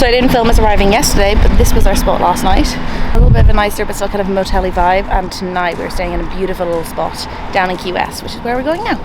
So I didn't film us arriving yesterday, but this was our spot last night. A little bit of a nicer but still kind of a motel-y vibe, and tonight we're staying in a beautiful little spot down in Key West, which is where we're going now.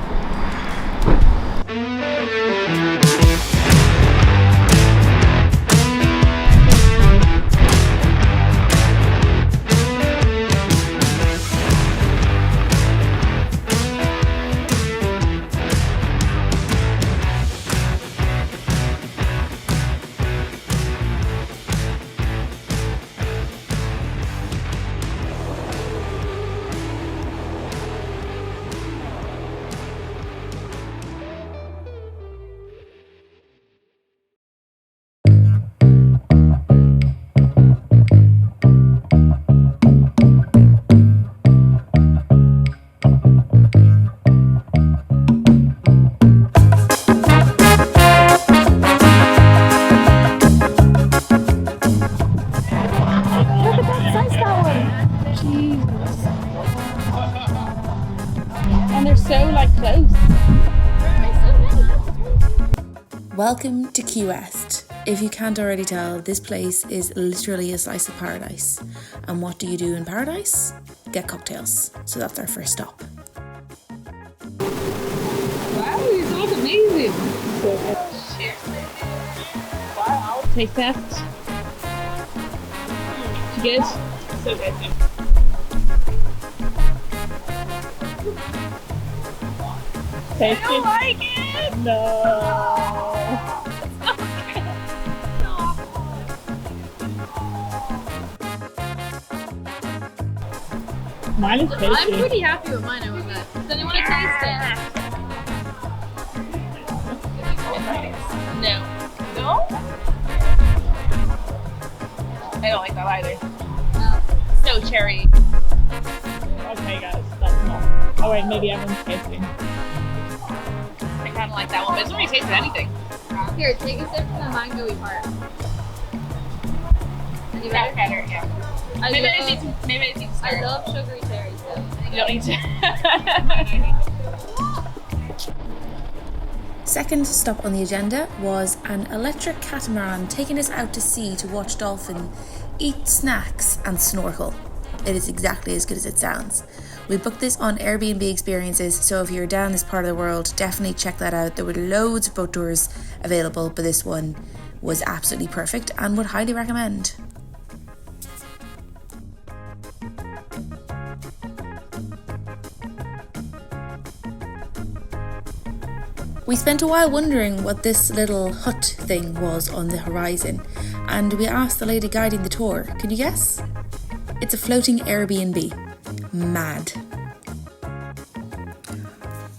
Welcome to Key West. If you can't already tell, this place is literally a slice of paradise. And what do you do in paradise? Get cocktails. So that's our first stop. Wow, these look amazing. Cheers. Wow. Take that. You good? So good. Taste it. I don't like it. No. Mine is tasty. I'm pretty happy with mine, I want that. Does anyone want to taste it? No. No? I don't like that either. No. So cherry. Okay guys, that's not. Oh wait, maybe everyone's tasting. I kind of like that one, but it's not really tasted anything. Here, take a sip from the mango-y part. Any better? Yeah. Maybe I need to I love sugary cherries though. You don't need to. Second stop on the agenda was an electric catamaran taking us out to sea to watch dolphin, eat snacks and snorkel. It is exactly as good as it sounds. We booked this on Airbnb Experiences, so if you're down this part of the world, definitely check that out. There were loads of boat tours available, but this one was absolutely perfect and would highly recommend. We spent a while wondering what this little hut thing was on the horizon, and we asked the lady guiding the tour. Can you guess? It's a floating Airbnb. Mad.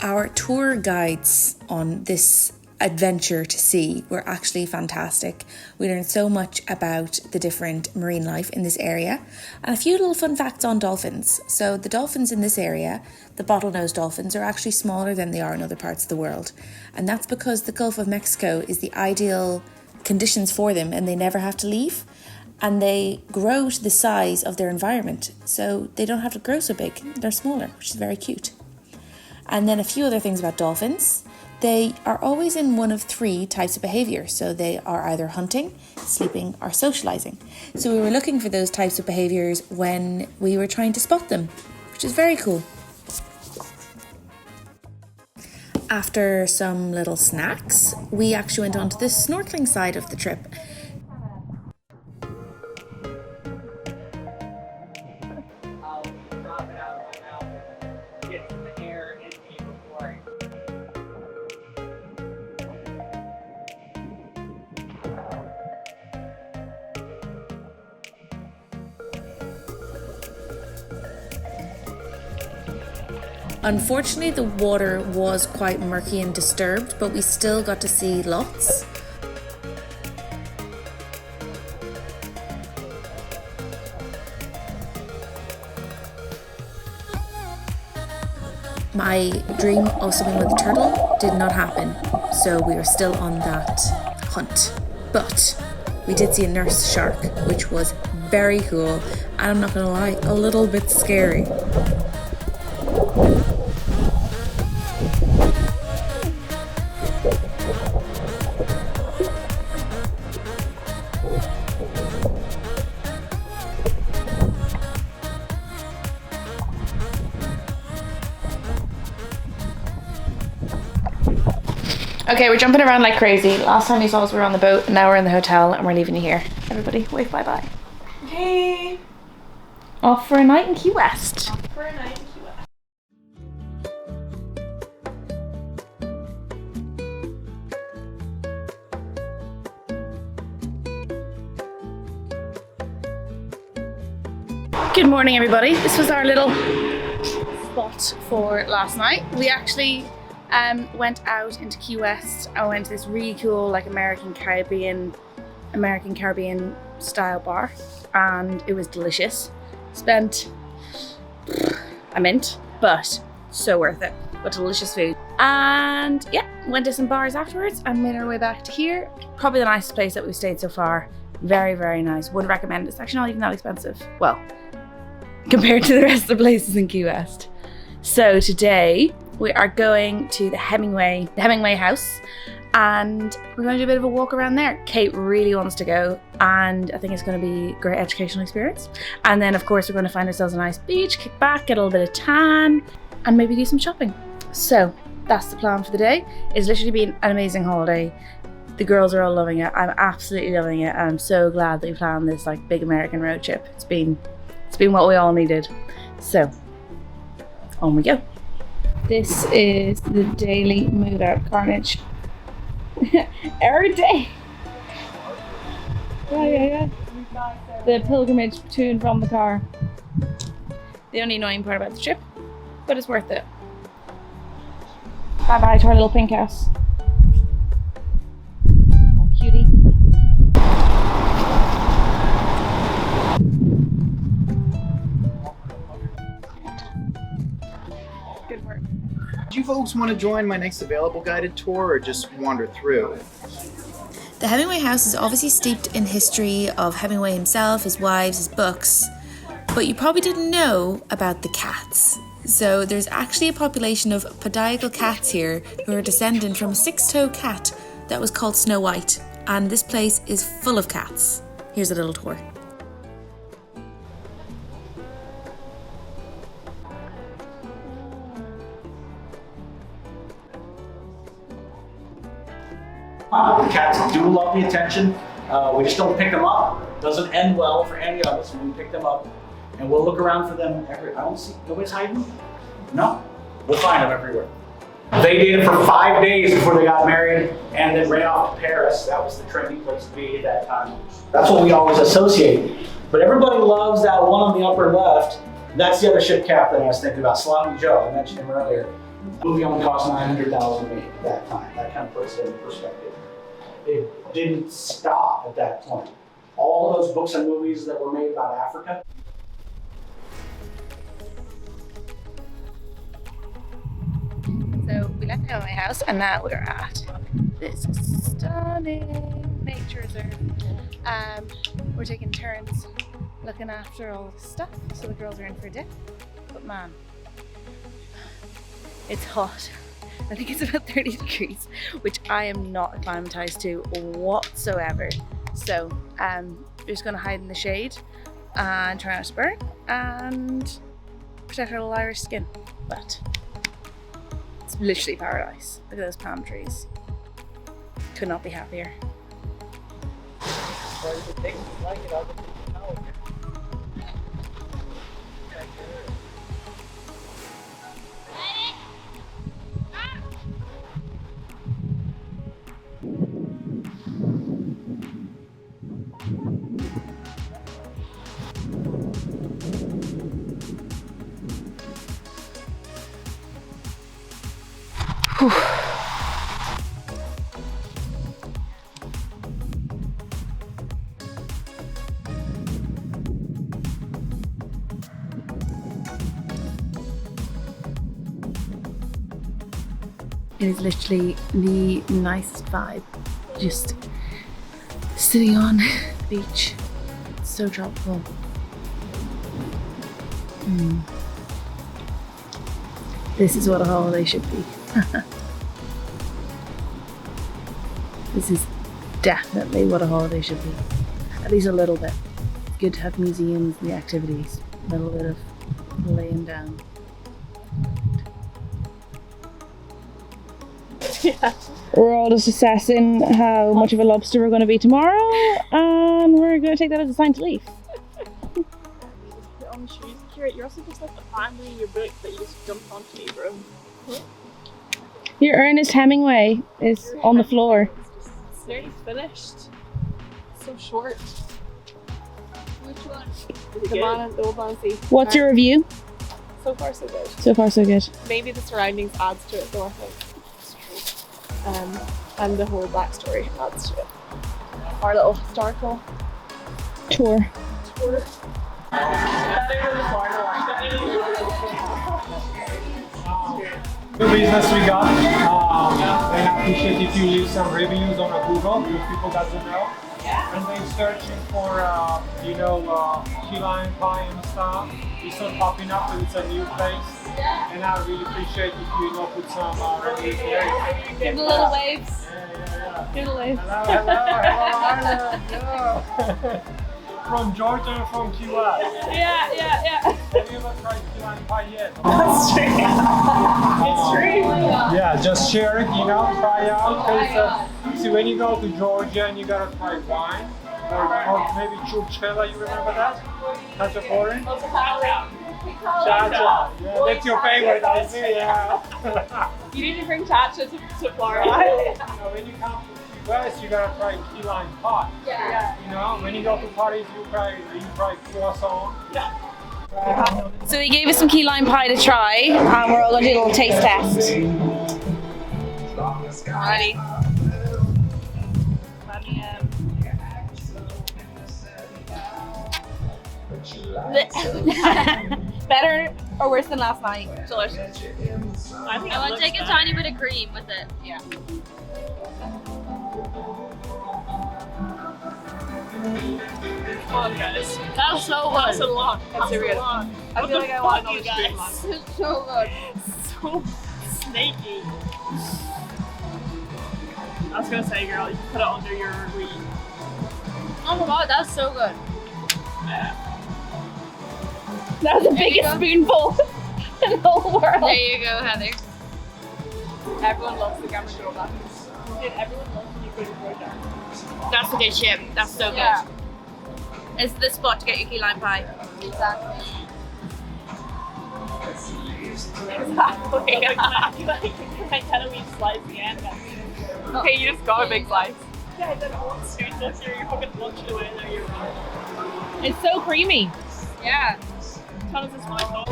Our tour guides on this adventure to sea were actually fantastic. We learned so much about the different marine life in this area and a few little fun facts on dolphins. So the dolphins in this area, the bottlenose dolphins, are actually smaller than they are in other parts of the world, and that's because the Gulf of Mexico is the ideal conditions for them and they never have to leave, and they grow to the size of their environment, so they don't have to grow so big. They're smaller, which is very cute. And then a few other things about dolphins. They are always in one of three types of behaviour. So they are either hunting, sleeping or socialising. So we were looking for those types of behaviours when we were trying to spot them, which is very cool. After some little snacks, we actually went on to the snorkeling side of the trip. Unfortunately, the water was quite murky and disturbed, but we still got to see lots. My dream of swimming with a turtle did not happen, so we are still on that hunt. But we did see a nurse shark, which was very cool, and I'm not gonna lie, a little bit scary. Okay, we're jumping around like crazy. Last time you saw us, we were on the boat, and now we're in the hotel, and we're leaving you here. Everybody, wave bye-bye. Okay. Off for a night in Key West. For a night in Key West. Good morning, everybody. This was our little spot for last night. We actually went out into Key West. I went to this really cool, like American Caribbean style bar, and it was delicious. Spent a mint, but so worth it. Got delicious food, and yeah, went to some bars afterwards and made our way back to here. Probably the nicest place that we've stayed so far. Very, very nice. Would recommend it. It's actually not even that expensive. Well, compared to the rest of the places in Key West. So today we are going to the Hemingway House, and we're going to do a bit of a walk around there. Kate really wants to go, and I think it's going to be a great educational experience. And then of course we're going to find ourselves a nice beach, kick back, get a little bit of tan, and maybe do some shopping. So that's the plan for the day. It's literally been an amazing holiday. The girls are all loving it. I'm absolutely loving it, and I'm so glad that we planned this like big American road trip. It's been what we all needed. So on we go. This is the daily move out carnage. Every day. Yeah. The pilgrimage to and from the car. The only annoying part about the trip, but it's worth it. Bye bye to our little pink house. Oh, cutie. Good work. Do you folks want to join my next available guided tour or just wander through? The Hemingway House is obviously steeped in history of Hemingway himself, his wives, his books, but you probably didn't know about the cats. So there's actually a population of podiacal cats here who are descendant from a six-toed cat that was called Snow White, and this place is full of cats. Here's a little tour. The cats do love the attention. We just don't pick them up. Doesn't end well for any of us when we pick them up. And we'll look around for them nobody's hiding? No, we'll find them everywhere. They dated for 5 days before they got married and then ran off to Paris. That was the trendy place to be at that time. That's what we always associate. But everybody loves that one on the upper left. That's the other ship captain I was thinking about, Sloppy Joe. I mentioned him earlier. The movie only cost $900,000 at that time. That kind of puts it in perspective. It didn't stop at that point. All those books and movies that were made about Africa. So we left the Hemingway House, and now we're at this stunning nature reserve. We're taking turns looking after all the stuff, so the girls are in for a dip. But man, it's hot. I think it's about 30 degrees, which I am not acclimatized to whatsoever. So we're just gonna hide in the shade and try not to burn and protect our little Irish skin. But it's literally paradise. Look at those palm trees. Could not be happier. Whew. It is literally the nicest vibe. Just sitting on the beach. It's so tropical. This is what a holiday should be. This is definitely what a holiday should be. At least a little bit. It's good to have museums and the activities. A little bit of laying down. Yeah. We're all just assessing how much of a lobster we're going to be tomorrow, and we're going to take that as a sign to leave. Put on the shoes. Kira, you're also just like abandoning your book that you just jumped onto me, bro. Your Ernest Hemingway is on the floor. It's nearly finished. So short. Which one? The old man. What's your review? So far, so good. So far, so good. Maybe the surroundings adds to it, though, I think. And the whole backstory adds to it. Our little historical Tour. New business we got. And I appreciate if you leave some reviews on Google if people doesn't know. And they're searching for key lime pie and stuff. It's not popping up, but it's a new place. And I really appreciate if you put some reviews there. Give the little waves. Yeah. Give the waves. Hello, Ireland. Yeah. From Georgia and from Key West. Yeah. Have you ever tried key lime pie yet? That's true. It's true. Yeah, just share it, try out. Because see, when you go to Georgia and you gotta try wine, or maybe churchella, you remember that? Khachapuri? Cha-cha. Yeah, that's your favorite, I see, yeah. You need to bring Chacha to Florida. When you come to the US, you gotta try key lime pie. Yeah. When you go to parties, you try croissant. So he gave us some key lime pie to try, and we're all going to do a little taste test. Alrighty. Better or worse than last night? Delicious. I think I want to take a tiny bit of cream with it. Yeah. Come on, guys. That's so That's good. a lot. That's a real lot. I feel like I want you another guys. stream on. It's so good. So snaky. I was gonna say, girl, you can put it under your weed. Oh my god, that's so good. That was the There you biggest go. spoonful in the whole world. There you go, Heather. Everyone loves the gamma girl back. Dude, everyone loves when you go to Georgia. That's the good shit. That's so good. Yeah. It's the spot to get your key lime pie. Exactly. I tell me slice the end. Okay, you just got a big slice. Yeah, then I won't shoot this year. You're fucking lunching away there. You're right. It's so creamy. Yeah. Tell us this my fault.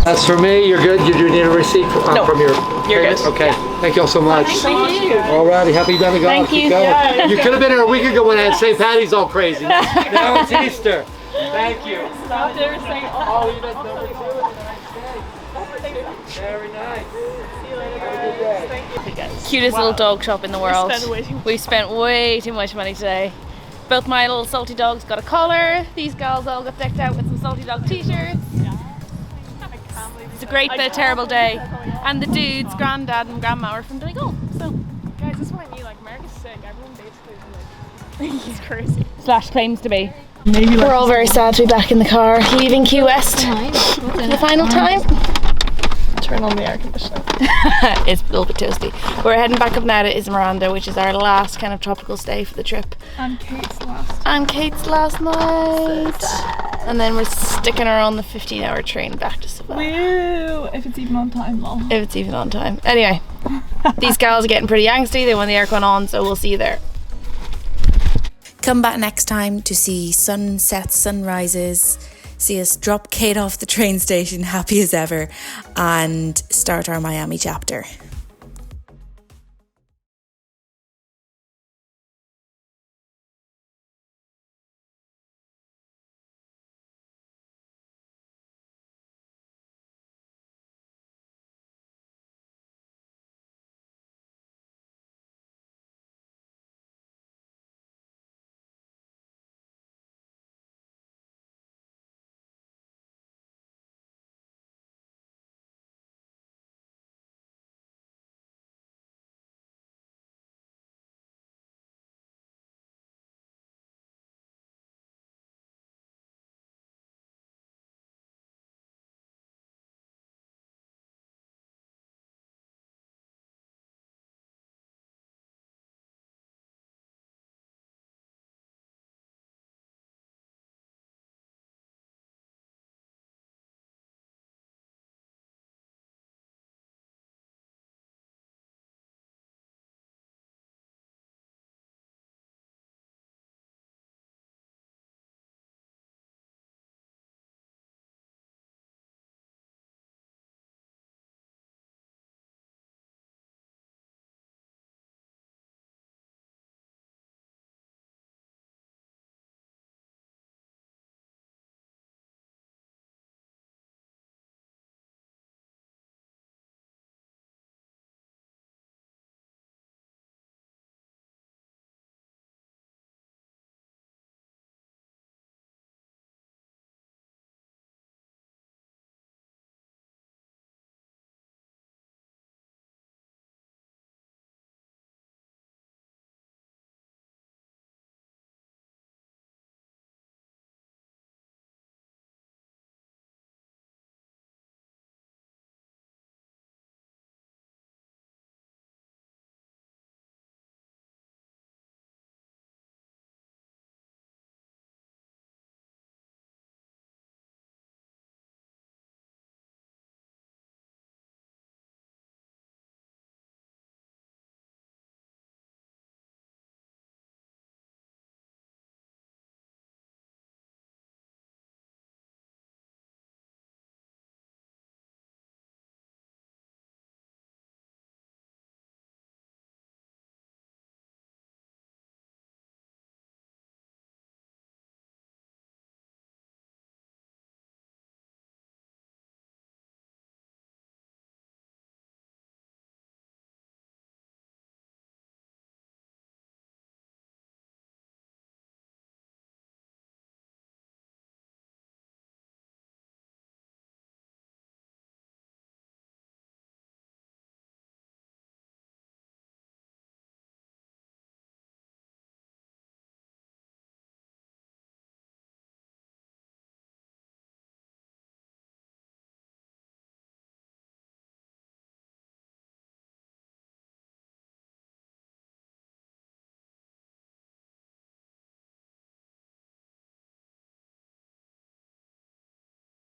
That's for me. You're good. You do need a receipt from your You're payment? good. Okay. Thank you all so much. Thank you. Alrighty. Happy done to go. Thank Keep you. going. Yeah. You could have been here a week ago when I had St. Patty's all crazy. Now it's Easter. Thank you. Stop there saying, Oh, you got number 2 in a nice day. Very nice. See you later, Have a good day. Thank you. Guys. Cutest little dog shop in the world. We spent We spent way way too much. too much money today. Both my little salty dogs got a collar. These girls all got decked out with some salty dog t-shirts. It's a great but terrible day. And the dudes, granddad and grandma, are from Donegal. So Guys, this is what I mean. Like, America's sick. Everyone basically is like, he's crazy. Slash claims to be. We're all very sad to be back in the car, leaving Key West for the final time. Turn on the air conditioning. It's a little bit toasty. We're heading back up now to Ismaranda, which is our last kind of tropical stay for the trip. And Kate's last night. And then we're sticking her on the 15-hour train back to Savannah. Woo! If it's even on time, lol. If it's even on time. Anyway, these gals are getting pretty angsty. They want the aircon on, so we'll see you there. Come back next time to see sunsets, sunrises, see us drop Kate off the train station happy as ever, and start our Miami chapter.